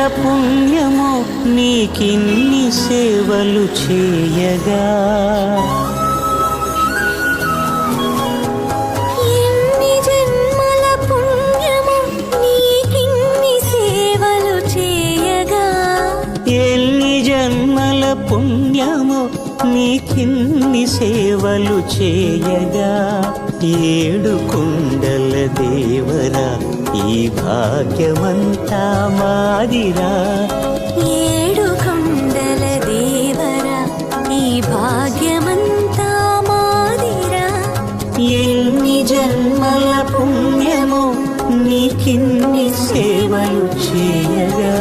పుణ్యమో నీకిన్ని సేవలు చేయగా. ఎన్ని జన్మల పుణ్యమో నీకిన్ని సేవలు చేయగా. ఎన్ని జన్మల పుణ్యమో నీకిన్ని సేవలు చేయగా. ఏడు కొండల దేవరా ఈ భాగ్యమంతా మాదిరా. ఏడు కొండల దేవరా ఈ భాగ్యమంతా మాదిరా. ఎన్ని జన్మల పుణ్యమో నీకిన్ని సేవలు చేయగా.